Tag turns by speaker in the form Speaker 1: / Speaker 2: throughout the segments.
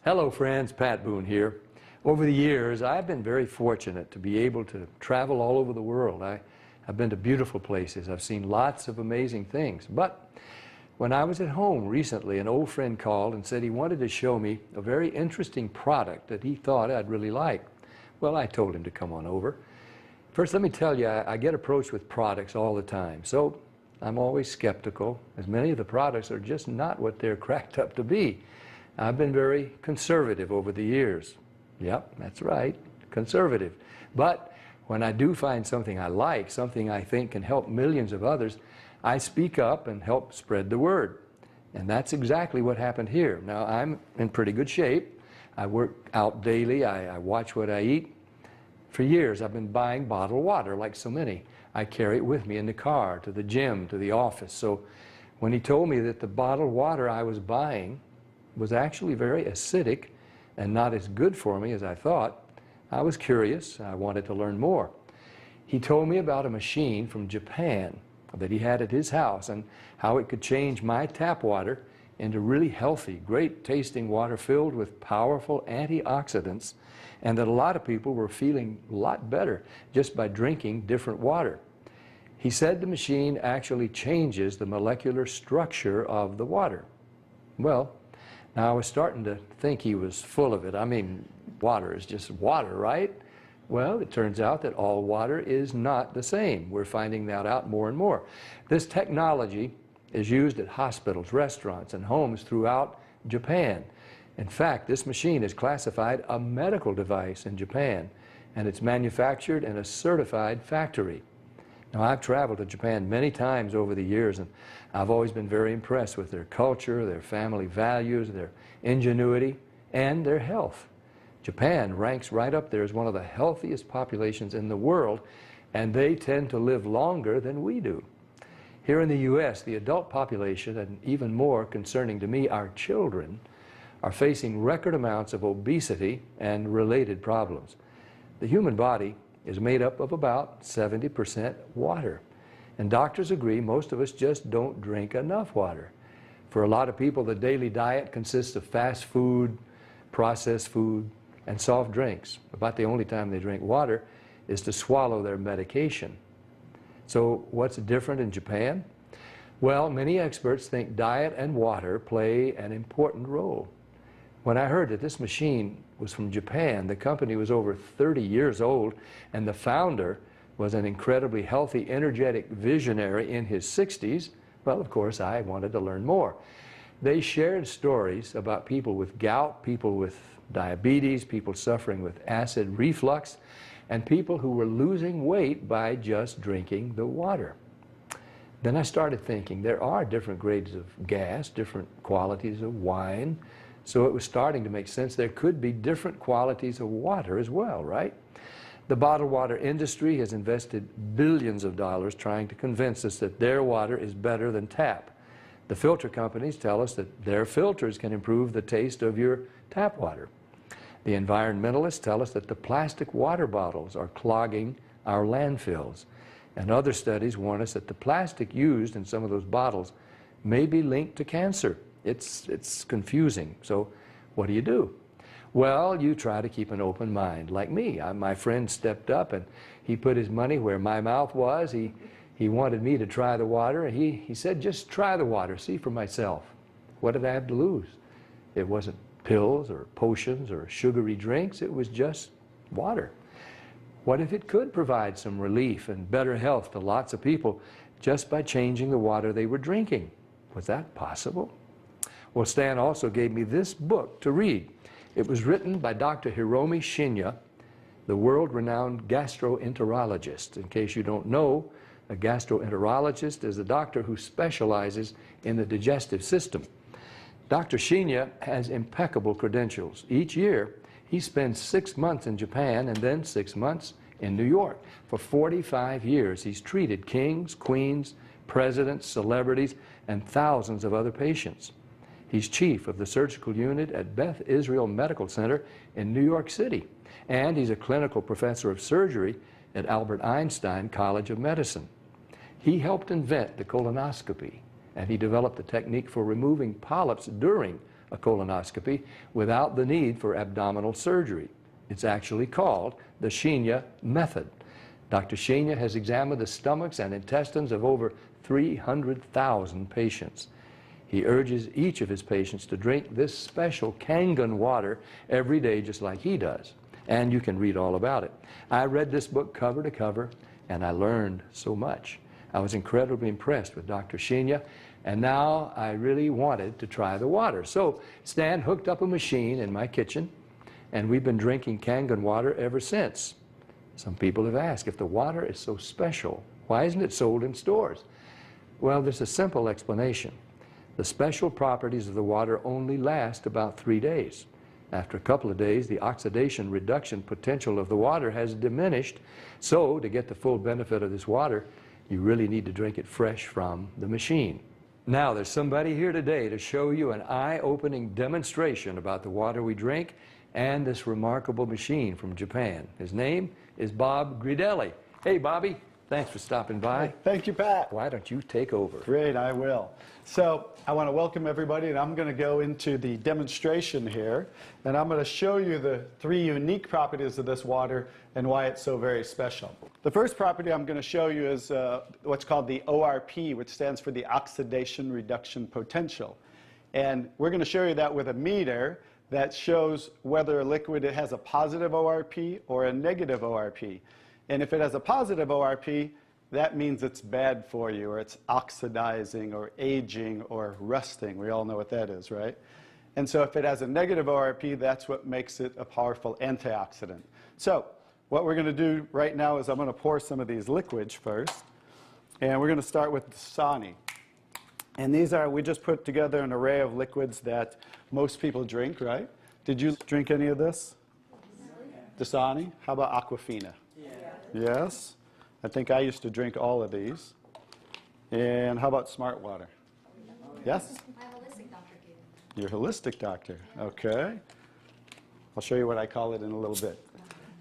Speaker 1: Hello friends, Pat Boone here. Over the years, I've been very fortunate to be able to travel all over the world. I've been to beautiful places. I've seen lots of amazing things. But when I was at home recently, an old friend called and said he wanted to show me a very interesting product that he thought I'd really like. Well, I told him to come on over. First, let me tell you, I get approached with products all the time, so I'm always skeptical, as many of the products are just not what they're cracked up to be. I've been very conservative over the years. Yep, that's right, conservative. But when I do find something I like, something I think can help millions of others, I speak up and help spread the word. And that's exactly what happened here. Now, I'm in pretty good shape. I work out daily. I watch what I eat. For years, I've been buying bottled water, like so many. I carry it with me in the car, to the gym, to the office. So when he told me that the bottled water I was buying was actually very acidic and not as good for me as I thought, I was curious. I wanted to learn more. He told me about a machine from Japan that he had at his house and how it could change my tap water into really healthy, great tasting water filled with powerful antioxidants, and that a lot of people were feeling a lot better just by drinking different water. He said the machine actually changes the molecular structure of the water. Well, now I was starting to think he was full of it. I mean, water is just water, right? Well, it turns out that all water is not the same. We're finding that out more and more. This technology is used at hospitals, restaurants, and homes throughout Japan. In fact, this machine is classified a medical device in Japan, and it's manufactured in a certified factory. Now, I've traveled to Japan many times over the years, and I've always been very impressed with their culture, their family values, their ingenuity, and their health. Japan ranks right up there as one of the healthiest populations in the world, and they tend to live longer than we do. Here in the U.S., the adult population, and even more concerning to me, our children, are facing record amounts of obesity and related problems. The human body is made up of about 70% water. And doctors agree most of us just don't drink enough water. For a lot of people, the daily diet consists of fast food, processed food, and soft drinks. About the only time they drink water is to swallow their medication. So what's different in Japan? Well, many experts think diet and water play an important role. When I heard that this machine was from Japan, the company was over 30 years old, and the founder was an incredibly healthy, energetic visionary in his 60s, well, of course, I wanted to learn more. They shared stories about people with gout, people with diabetes, people suffering with acid reflux, and people who were losing weight by just drinking the water. Then I started thinking there are different grades of gas, different qualities of wine, so it was starting to make sense there could be different qualities of water as well, right? The bottled water industry has invested billions of dollars trying to convince us that their water is better than tap. The filter companies tell us that their filters can improve the taste of your tap water. The environmentalists tell us that the plastic water bottles are clogging our landfills. And other studies warn us that the plastic used in some of those bottles may be linked to cancer. It's confusing. So what do? Well, you try to keep an open mind. Like me, my friend stepped up and he put his money where my mouth was. He wanted me to try the water, and he said, just try the water, see for myself. What did I have to lose? It wasn't pills or potions or sugary drinks. It was just water. What if it could provide some relief and better health to lots of people just by changing the water they were drinking? Was that possible? Well, Stan also gave me this book to read. It was written by Dr. Hiromi Shinya, the world-renowned gastroenterologist. In case you don't know, a gastroenterologist is a doctor who specializes in the digestive system. Dr. Shinya has impeccable credentials. Each year, he spends 6 months in Japan and then 6 months in New York. For 45 years, he's treated kings, queens, presidents, celebrities, and thousands of other patients. He's chief of the surgical unit at Beth Israel Medical Center in New York City, and he's a clinical professor of surgery at Albert Einstein College of Medicine. He helped invent the colonoscopy, and he developed a technique for removing polyps during a colonoscopy without the need for abdominal surgery. It's actually called the Shinya method. Dr. Shinya has examined the stomachs and intestines of over 300,000 patients. He urges each of his patients to drink this special Kangen water every day, just like he does. And you can read all about it. I read this book cover to cover, and I learned so much. I was incredibly impressed with Dr. Shinya, and now I really wanted to try the water. So Stan hooked up a machine in my kitchen, and we've been drinking Kangen water ever since. Some people have asked, if the water is so special, why isn't it sold in stores? Well, there's a simple explanation. The special properties of the water only last about 3 days. After a couple of days, the oxidation reduction potential of the water has diminished. So to get the full benefit of this water, you really need to drink it fresh from the machine. Now, there's somebody here today to show you an eye-opening demonstration about the water we drink and this remarkable machine from Japan. His name is Bob Gridelli. Hey, Bobby. Thanks for stopping by.
Speaker 2: Thank you, Pat.
Speaker 1: Why don't you take over?
Speaker 2: Great, I will. So I want to welcome everybody, and I'm going to go into the demonstration here, and I'm going to show you the 3 unique properties of this water and why it's so very special. The first property I'm going to show you is what's called the ORP, which stands for the oxidation reduction potential. And we're going to show you that with a meter that shows whether a liquid has a positive ORP or a negative ORP. And if it has a positive ORP, that means it's bad for you, or it's oxidizing, or aging, or rusting. We all know what that is, right? And so if it has a negative ORP, that's what makes it a powerful antioxidant. So what we're going to do right now is I'm going to pour some of these liquids first. And we're going to start with Dasani. And these are, we just put together an array of liquids that most people drink, right? Did you drink any of this? Dasani? How about Aquafina? Yes. I think I used to drink all of these. And how about Smart Water? Yes?
Speaker 3: My holistic doctor gave it.
Speaker 2: Your holistic doctor. Okay. I'll show you what I call it in a little bit.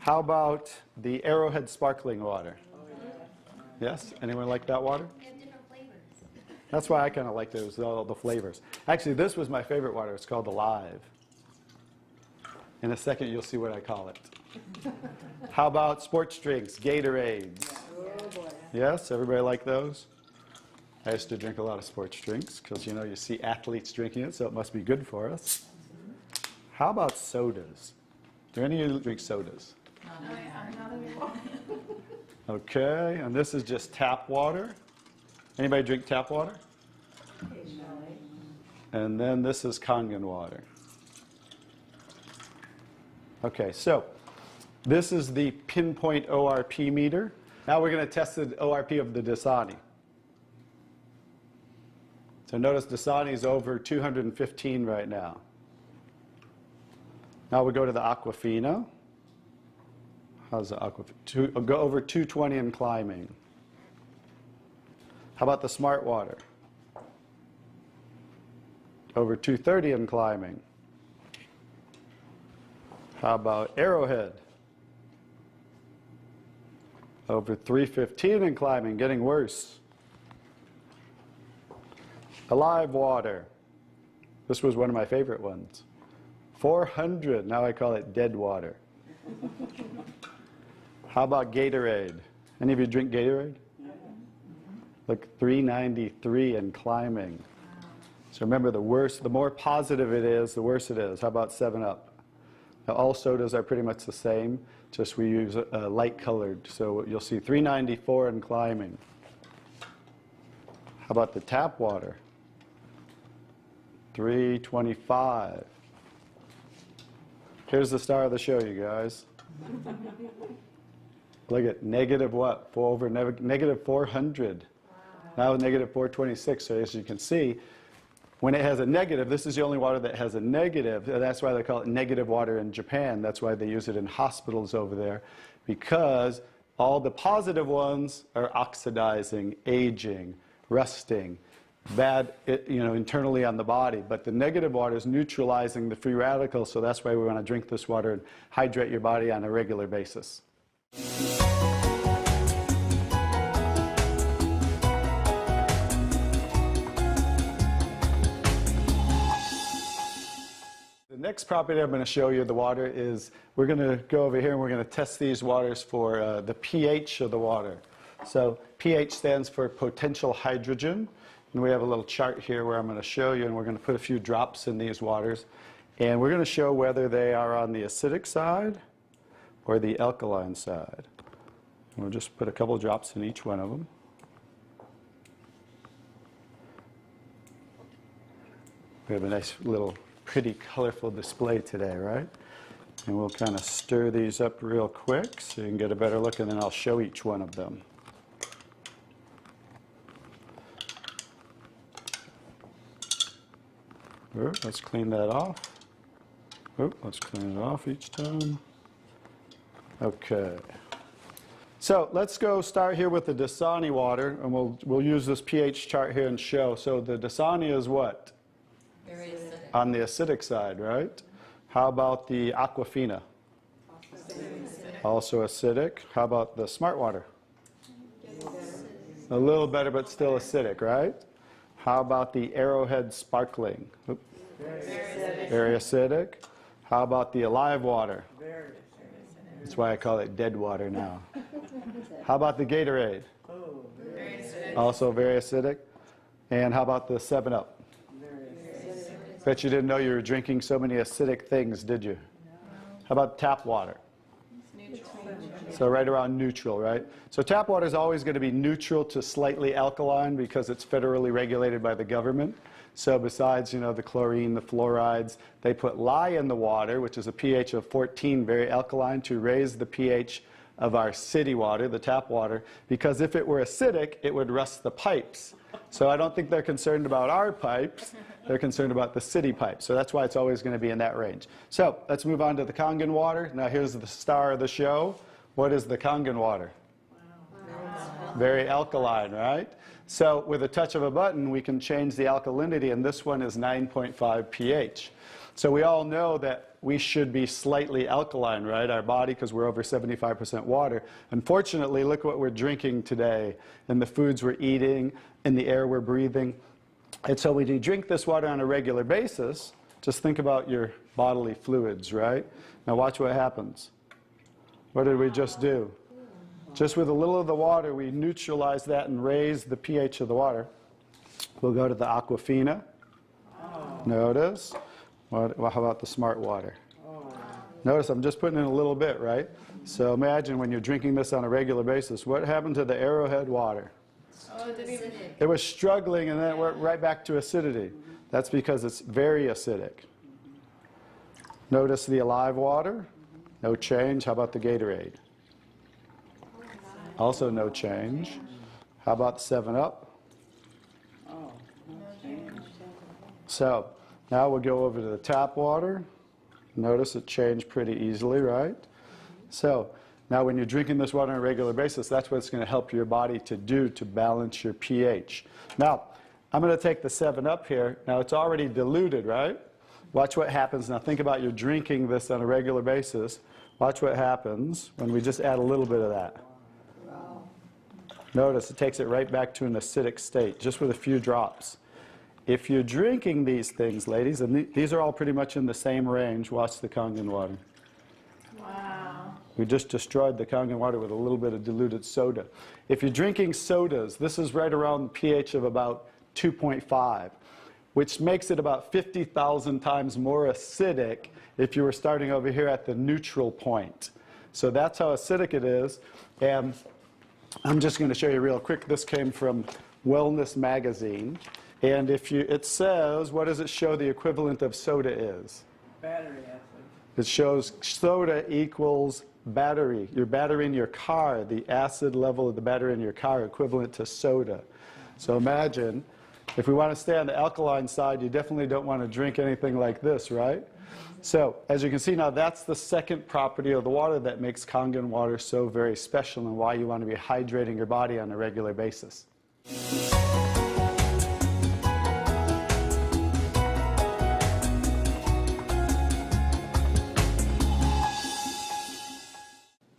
Speaker 2: How about the Arrowhead sparkling water? Yes? Anyone like that water?
Speaker 3: They have different flavors.
Speaker 2: That's why I kind of liked it. It was all the flavors. Actually, this was my favorite water. It's called Alive. In a second, you'll see what I call it. How about sports drinks, Gatorades? Yes, everybody like those? I used to drink a lot of sports drinks because, you know, you see athletes drinking it, so it must be good for us. How about sodas? Do any of you drink sodas? Okay, and this is just tap water. Anybody drink tap water? And then this is Kangen water. Okay, so this is the pinpoint ORP meter. Now we're going to test the ORP of the Dasani. So notice Dasani is over 215 right now. Now we go to the Aquafina. How's the Aquafina? Go over 220 and climbing. How about the Smart Water? Over 230 and climbing. How about Arrowhead? Over 315 and climbing, getting worse. Alive Water. This was one of my favorite ones. 400, now I call it dead water. How about Gatorade? Any of you drink Gatorade? Look, 393 and climbing. So remember, the worse, the more positive it is, the worse it is. How about 7-Up? Now, all sodas are pretty much the same, just we use light colored. So you'll see 394 and climbing. How about the tap water? 325. Here's the star of the show, you guys. Look at negative what? Over negative 400. Now negative 426. So as you can see, when it has a negative, this is the only water that has a negative. That's why they call it negative water in Japan. That's why they use it in hospitals over there, because all the positive ones are oxidizing, aging, rusting, bad, internally on the body. But the negative water is neutralizing the free radicals, so that's why we want to drink this water and hydrate your body on a regular basis. next property I'm going to show you the water is, we're going to go over here and we're going to test these waters for the pH of the water. So pH stands for potential hydrogen. And we have a little chart here where I'm going to show you, and we're going to put a few drops in these waters. And we're going to show whether they are on the acidic side or the alkaline side. And we'll just put a couple drops in each one of them. We have a nice little pretty colorful display today, right? And we'll kind of stir these up real quick so you can get a better look, and then I'll show each one of them. Let's clean that off. Let's clean it off each time. Okay. So let's go start here with the Dasani water, and we'll use this pH chart here and show. So the Dasani is what?
Speaker 3: Very acidic.
Speaker 2: On the acidic side, right? How about the Aquafina? Also acidic. How about the Smart Water? A little better, but still acidic, right? How about the Arrowhead Sparkling? Very acidic. How about the Alive Water? That's why I call it dead water now. How about the Gatorade?
Speaker 3: Very acidic.
Speaker 2: Also very acidic. And how about the 7-Up? Bet you didn't know you were drinking so many acidic things, did you? How about tap water? So right around neutral, right? So tap water is always going to be neutral to slightly alkaline because it's federally regulated by the government. So besides, the chlorine, the fluorides, they put lye in the water, which is a pH of 14, very alkaline, to raise the pH of our city water, the tap water, because if it were acidic, it would rust the pipes. So I don't think they're concerned about our pipes. They're concerned about the city pipes. So that's why it's always going to be in that range. So let's move on to the Kangen water. Now here's the star of the show. What is the Kangen water? Very alkaline, right? So with a touch of a button, we can change the alkalinity, and this one is 9.5 pH. So we all know that we should be slightly alkaline, right? Our body, because we're over 75% water. Unfortunately, look what we're drinking today, and the foods we're eating, and the air we're breathing. And so when you drink this water on a regular basis, just think about your bodily fluids, right? Now watch what happens. What did we just do? Just with a little of the water, we neutralize that and raise the pH of the water. We'll go to the Aquafina. Notice. How about the Smart Water? Notice I'm just putting in a little bit, right? So imagine when you're drinking this on a regular basis, what happened to the Arrowhead water? It was struggling, and then it went right back to acidity. That's because it's very acidic. Notice the Alive water. No change. How about the Gatorade? Also no change. How about the 7-Up? So now we'll go over to the tap water. Notice it changed pretty easily, right? So now when you're drinking this water on a regular basis, that's what it's going to help your body to do to balance your pH. Now, I'm going to take the 7-Up here. Now it's already diluted, right? Watch what happens. Now think about you're drinking this on a regular basis. Watch what happens when we just add a little bit of that. Notice it takes it right back to an acidic state, just with a few drops. If you're drinking these things, ladies, and these are all pretty much in the same range, watch the Kangen water.
Speaker 3: Wow.
Speaker 2: We just destroyed the Kangen water with a little bit of diluted soda. If you're drinking sodas, this is right around the pH of about 2.5, which makes it about 50,000 times more acidic if you were starting over here at the neutral point. So that's how acidic it is. And I'm just going to show you real quick. This came from Wellness Magazine. And it says, what does it show the equivalent of soda is?
Speaker 4: Battery acid.
Speaker 2: It shows soda equals battery. Your battery in your car, the acid level of the battery in your car equivalent to soda. So imagine, if we want to stay on the alkaline side, you definitely don't want to drink anything like this, right? So as you can see now, that's the second property of the water that makes Kangen water so very special and why you want to be hydrating your body on a regular basis.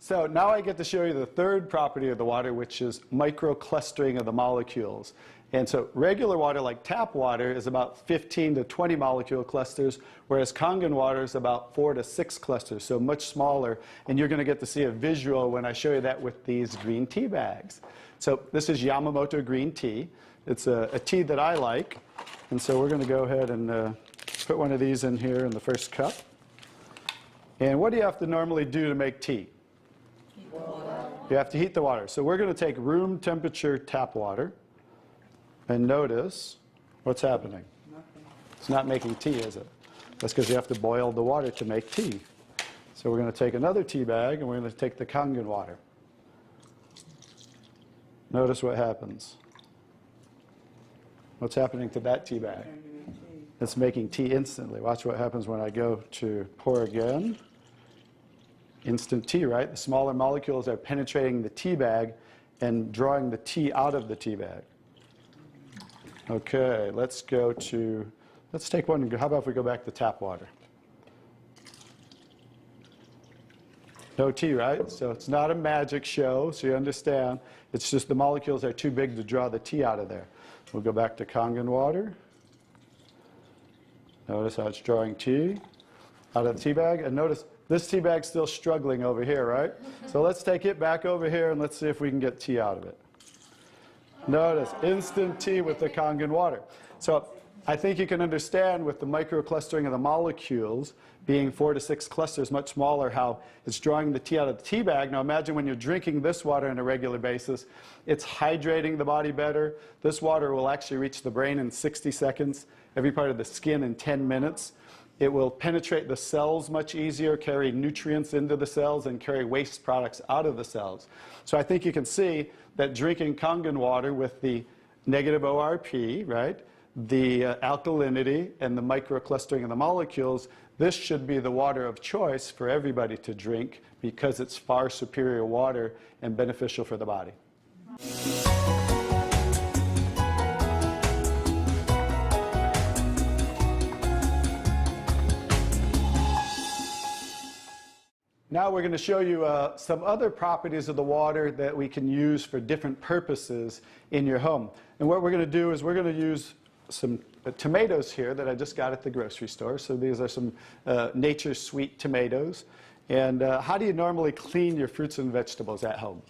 Speaker 2: So now I get to show you the third property of the water, which is microclustering of the molecules. And so regular water, like tap water, is about 15 to 20 molecule clusters, whereas Kangen water is about 4 to 6 clusters, so much smaller. And you're going to get to see a visual when I show you that with these green tea bags. So this is Yamamoto green tea. It's a tea that I like. And so we're going to go ahead and put one of these in here in the first cup. And what do you have to normally do to make tea? You have to heat the water. So we're going to take room temperature tap water. And notice what's happening. It's not making tea, is it? That's because you have to boil the water to make tea. So we're going to take another tea bag, and we're going to take the Kangen water. Notice what happens. What's happening to that tea bag? It's making tea instantly. Watch what happens when I go to pour again. Instant tea, right? The smaller molecules are penetrating the tea bag and drawing the tea out of the tea bag. Okay, let's take one. How about if we go back to tap water? No tea, right? So it's not a magic show, so you understand. It's just the molecules are too big to draw the tea out of there. We'll go back to Kangen water. Notice how it's drawing tea out of the tea bag. And notice this tea bag's still struggling over here, right? So let's take it back over here and let's see if we can get tea out of it. Notice, instant tea with the Kangen water. So I think you can understand with the microclustering of the molecules being 4 to 6 clusters, much smaller, how it's drawing the tea out of the tea bag. Now imagine when you're drinking this water on a regular basis, it's hydrating the body better. This water will actually reach the brain in 60 seconds, every part of the skin in 10 minutes. It will penetrate the cells much easier, carry nutrients into the cells, and carry waste products out of the cells. So I think you can see that drinking Kangen water with the negative ORP, right, the alkalinity, and the microclustering of the molecules, this should be the water of choice for everybody to drink because it's far superior water and beneficial for the body. Now we're going to show you some other properties of the water that we can use for different purposes in your home. And what we're going to do is we're going to use some tomatoes here that I just got at the grocery store. So these are some Nature's Sweet tomatoes. And how do you normally clean your fruits and vegetables at home?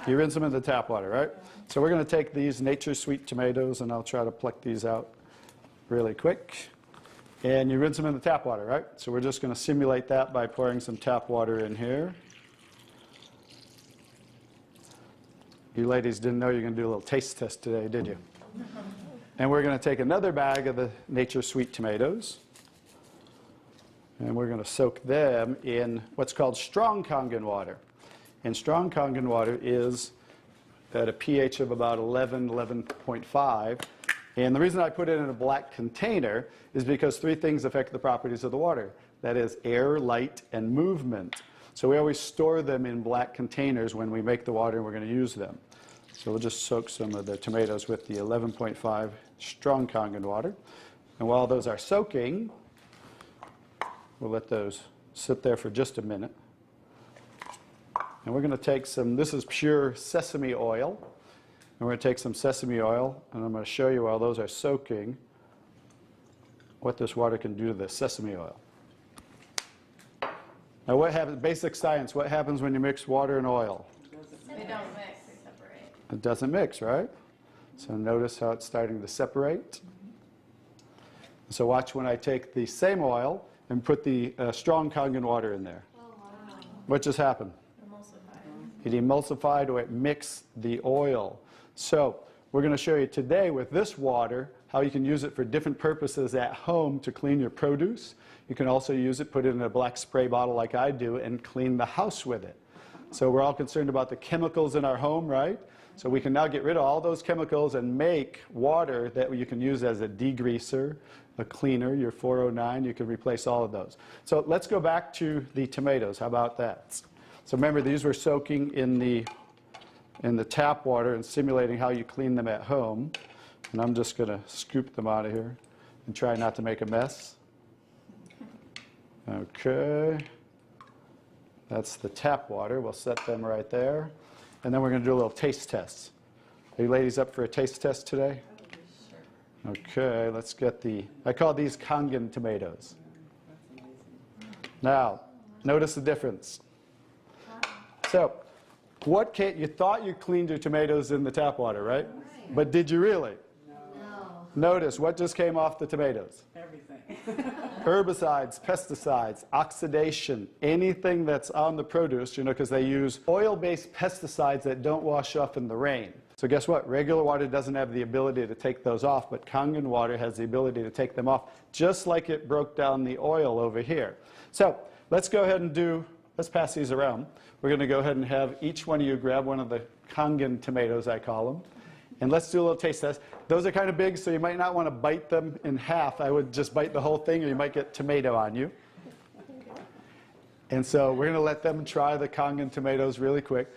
Speaker 2: You rinse them in the tap water, right? So we're going to take these Nature's Sweet tomatoes, and I'll try to pluck these out really quick. And you rinse them in the tap water, right? So we're just going to simulate that by pouring some tap water in here. You ladies didn't know you were going to do a little taste test today, did you? And we're going to take another bag of the Nature's Sweet tomatoes. And we're going to soak them in what's called strong Kangen water. And strong Kangen water is at a pH of about 11, 11.5. And the reason I put it in a black container is because 3 things affect the properties of the water. That is air, light, and movement. So we always store them in black containers when we make the water and we're going to use them. So we'll just soak some of the tomatoes with the 11.5 strong Kangen water. And while those are soaking, we'll let those sit there for just a minute. And we're going to take some, this is pure sesame oil. And we're going to take some sesame oil, and I'm going to show you while those are soaking what this water can do to the sesame oil. Now what happens, basic science, what happens when you mix water and oil?
Speaker 3: They don't mix, they separate.
Speaker 2: It doesn't mix, right? So notice how it's starting to separate. So watch when I take the same oil and put the strong Kangen water in there.
Speaker 3: Oh, wow.
Speaker 2: What just happened?
Speaker 3: Emulsified.
Speaker 2: It emulsified or it mixed the oil. So we're going to show you today with this water how you can use it for different purposes at home to clean your produce. You can also use it, put it in a black spray bottle like I do, and clean the house with it. So we're all concerned about the chemicals in our home, right? So we can now get rid of all those chemicals and make water that you can use as a degreaser, a cleaner, your 409. You can replace all of those. So let's go back to the tomatoes. How about that? So remember, these were soaking in the tap water and simulating how you clean them at home. And I'm just going to scoop them out of here and try not to make a mess. Okay. That's the tap water. We'll set them right there. And then we're going to do a little taste test. Are you ladies up for a taste test today? Okay, let's get I call these Kangen tomatoes. Now, notice the difference. So, you thought you cleaned your tomatoes in the tap water, right? But did you really?
Speaker 3: No.
Speaker 2: Notice what just came off the tomatoes.
Speaker 4: Everything.
Speaker 2: Herbicides, pesticides, oxidation, anything that's on the produce, because they use oil-based pesticides that don't wash off in the rain. So guess what? Regular water doesn't have the ability to take those off, but Kangen water has the ability to take them off, just like it broke down the oil over here. So let's go ahead and let's pass these around. We're going to go ahead and have each one of you grab one of the Kangen tomatoes, I call them. And let's do a little taste test. Those are kind of big, so you might not want to bite them in half. I would just bite the whole thing, or you might get tomato on you. And so we're going to let them try the Kangen tomatoes really quick.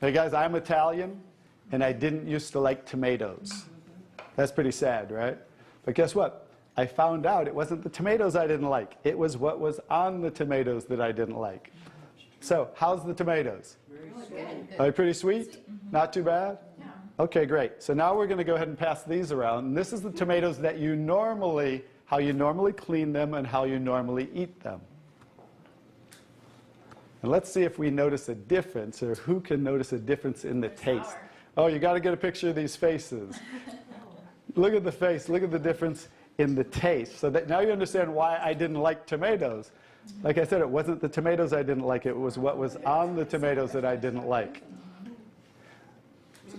Speaker 2: Hey guys, I'm Italian, and I didn't used to like tomatoes. That's pretty sad, right? But guess what? I found out it wasn't the tomatoes I didn't like. It was what was on the tomatoes that I didn't like. So how's the tomatoes? Are they pretty sweet? Not too bad? Okay, great. So now we're going to go ahead and pass these around. And this is the tomatoes that how you normally clean them and how you normally eat them. And let's see if we notice a difference, or who can notice a difference in the taste. Oh, you got to get a picture of these faces. Look at the face. Look at the difference in the taste. So that now you understand why I didn't like tomatoes. Like I said, it wasn't the tomatoes I didn't like. It was what was on the tomatoes that I didn't like.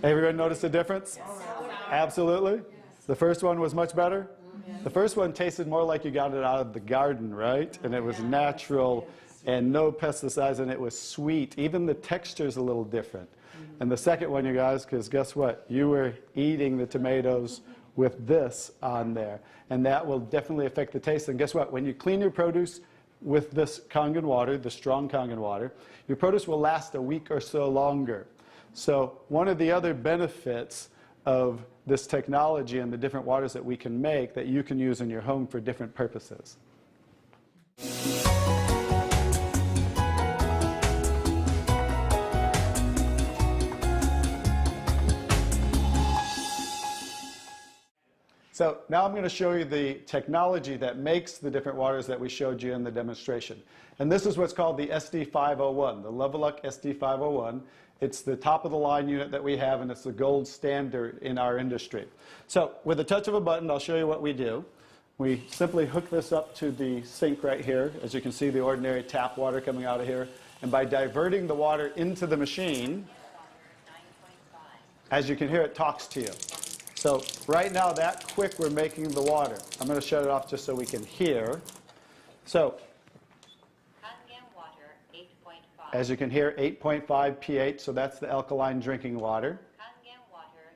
Speaker 2: Everyone notice the difference? Yes. Absolutely? Yes. The first one was much better? Yes. The first one tasted more like you got it out of the garden, right? And it was natural and no pesticides, and it was sweet. Even the texture's a little different. And the second one, you guys, because guess what? You were eating the tomatoes with this on there. And that will definitely affect the taste. And guess what? When you clean your produce with this Kangen water, the strong Kangen water, your produce will last a week or so longer. So one of the other benefits of this technology and the different waters that we can make that you can use in your home for different purposes. So now I'm going to show you the technology that makes the different waters that we showed you in the demonstration. And this is what's called the SD501, the Leveluck SD501. It's the top of the line unit that we have, and it's the gold standard in our industry. So with a touch of a button, I'll show you what we do. We simply hook this up to the sink right here. As you can see, the ordinary tap water coming out of here. And by diverting the water into the machine, as you can hear, it talks to you. So right now, that quick, we're making the water. I'm going to shut it off just so we can hear. So as you can hear, 8.5 pH, so that's the alkaline drinking water.
Speaker 4: Kangen water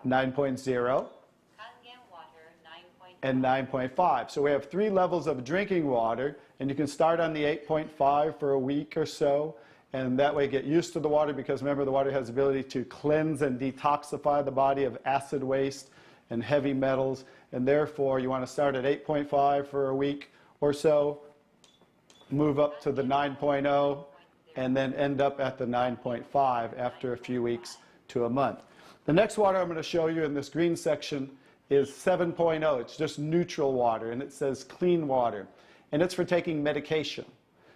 Speaker 2: 9.0. 9.0.
Speaker 4: Kangen water 9.5.
Speaker 2: And 9.5. So we have 3 levels of drinking water, and you can start on the 8.5 for a week or so, and that way get used to the water, because remember, the water has the ability to cleanse and detoxify the body of acid waste and heavy metals, and therefore you want to start at 8.5 for a week or so, move up to the 9.0, and then end up at the 9.5 after a few weeks to a month. The next water I'm going to show you in this green section is 7.0. It's just neutral water, and it says clean water. And it's for taking medication.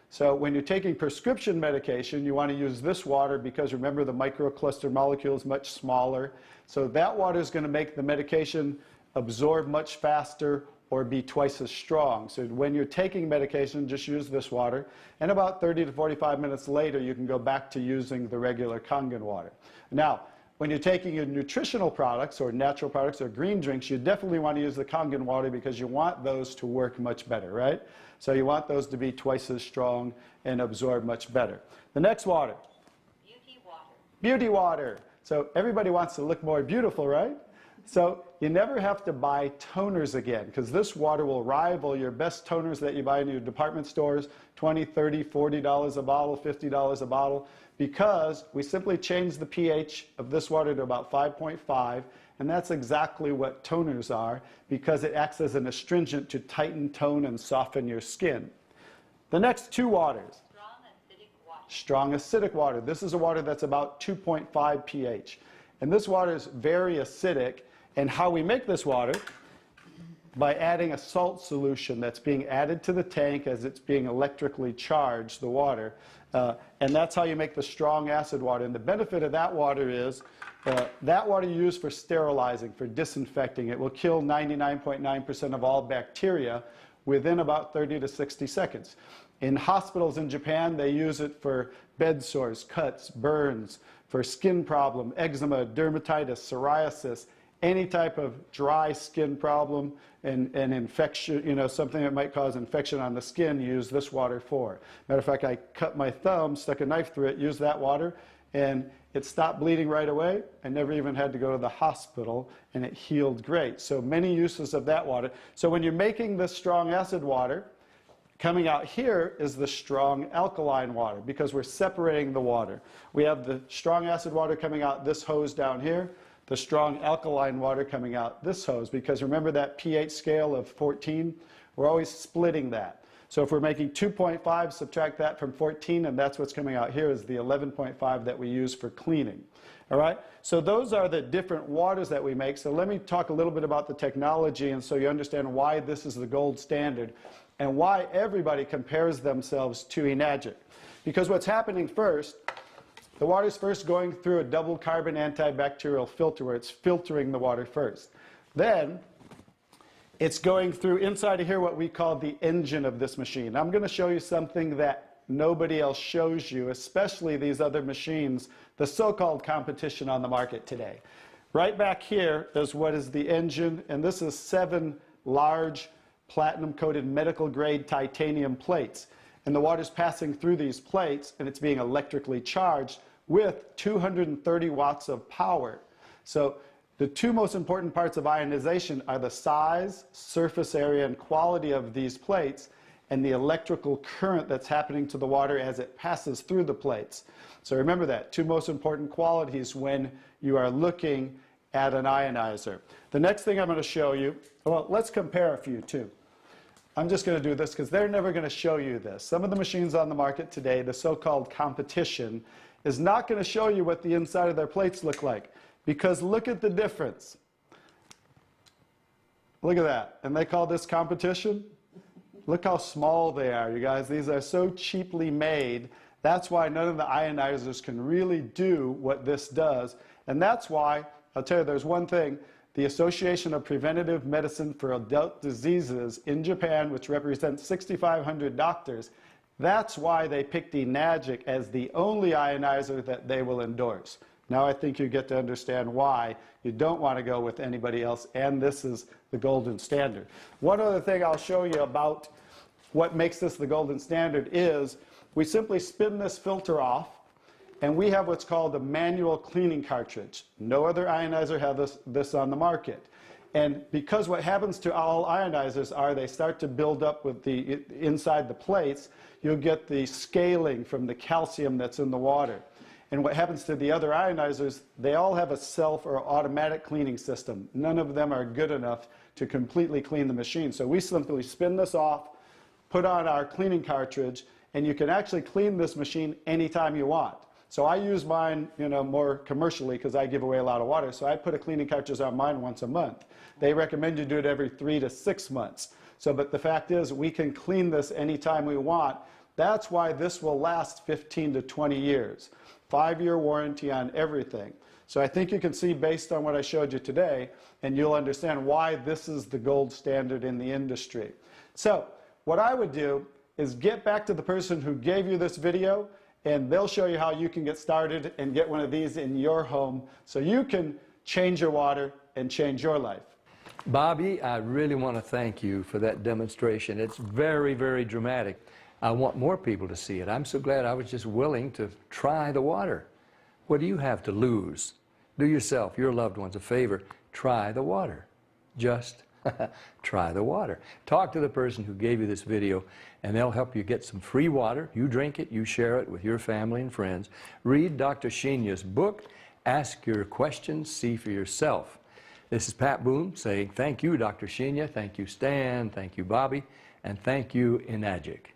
Speaker 2: So when you're taking prescription medication, you want to use this water because remember, the microcluster molecule is much smaller. So that water is going to make the medication absorb much faster or be twice as strong. So when you're taking medication, just use this water. And about 30 to 45 minutes later, you can go back to using the regular Kangen water. Now, when you're taking your nutritional products or natural products or green drinks, you definitely want to use the Kangen water because you want those to work much better, right? So you want those to be twice as strong and absorb much better. The next water.
Speaker 4: Beauty water.
Speaker 2: Beauty water. So everybody wants to look more beautiful, right? So you never have to buy toners again, because this water will rival your best toners that you buy in your department stores, $20, $30, $40 a bottle, $50 a bottle, because we simply change the pH of this water to about 5.5, and that's exactly what toners are, because it acts as an astringent to tighten, tone, and soften your skin. The next 2 waters.
Speaker 4: Strong
Speaker 2: strong acidic water. This is a water that's about 2.5 pH. And this water is very acidic. And how we make this water? By adding a salt solution that's being added to the tank as it's being electrically charged, the water. And that's how you make the strong acid water. And the benefit of that water is that water you use for sterilizing, for disinfecting. It will kill 99.9% of all bacteria within about 30 to 60 seconds. In hospitals in Japan, they use it for bed sores, cuts, burns, for skin problem, eczema, dermatitis, psoriasis, any type of dry skin problem and infection, you know, something that might cause infection on the skin, use this water for. Matter of fact, I cut my thumb, stuck a knife through it, used that water, and it stopped bleeding right away. I never even had to go to the hospital, and it healed great. So many uses of that water. So when you're making this strong acid water, coming out here is the strong alkaline water, because we're separating the water. We have the strong acid water coming out this hose down here, the strong alkaline water coming out this hose, because remember that pH scale of 14? We're always splitting that. So if we're making 2.5, subtract that from 14, and that's what's coming out here is the 11.5 that we use for cleaning. All right? So those are the different waters that we make. So let me talk a little bit about the technology, and so you understand why this is the gold standard and why everybody compares themselves to Enagic. Because what's happening first, the water's first going through a double carbon antibacterial filter where it's filtering the water first. Then it's going through inside of here what we call the engine of this machine. I'm going to show you something that nobody else shows you, especially these other machines, the so-called competition on the market today. Right back here is what is the engine, and this is 7 large platinum-coated medical-grade titanium plates. And the water's passing through these plates, and it's being electrically charged with 230 watts of power. So the two most important parts of ionization are the size, surface area, and quality of these plates, and the electrical current that's happening to the water as it passes through the plates. So remember that, two most important qualities when you are looking at an ionizer. The next thing I'm going to show you, well, let's compare a few too. I'm just going to do this because they're never going to show you this. Some of the machines on the market today, the so-called competition, is not going to show you what the inside of their plates look like. Because look at the difference. Look at that. And they call this competition? Look how small they are, you guys. These are so cheaply made. That's why none of the ionizers can really do what this does. And that's why, I'll tell you, there's one thing. The Association of Preventive Medicine for Adult Diseases in Japan, which represents 6,500 doctors, that's why they picked Enagic as the only ionizer that they will endorse. Now I think you get to understand why you don't want to go with anybody else, and this is the golden standard. One other thing I'll show you about what makes this the golden standard is we simply spin this filter off, and we have what's called a manual cleaning cartridge. No other ionizer has this on the market. And because what happens to all ionizers are they start to build up with the inside the plates, you'll get the scaling from the calcium that's in the water. And what happens to the other ionizers, they all have a self or automatic cleaning system. None of them are good enough to completely clean the machine. So we simply spin this off, put on our cleaning cartridge, and you can actually clean this machine anytime you want. So I use mine, you know, more commercially because I give away a lot of water. So I put a cleaning cartridge on mine once a month. They recommend you do it every 3 to 6 months. So, but the fact is, we can clean this anytime we want. That's why this will last 15 to 20 years. 5-year warranty on everything. So I think you can see based on what I showed you today, and you'll understand why this is the gold standard in the industry. So what I would do is get back to the person who gave you this video, and they'll show you how you can get started and get one of these in your home so you can change your water and change your life.
Speaker 1: Bobby, I really want to thank you for that demonstration. It's very, very dramatic. I want more people to see it. I'm so glad I was just willing to try the water. What do you have to lose? Do yourself, your loved ones a favor. Try the water. Just try the water. Talk to the person who gave you this video, and they'll help you get some free water. You drink it, you share it with your family and friends. Read Dr. Sheenya's book. Ask your questions, see for yourself. This is Pat Boone saying thank you, Dr. Sheenya. Thank you, Stan. Thank you, Bobby. And thank you, Enagic.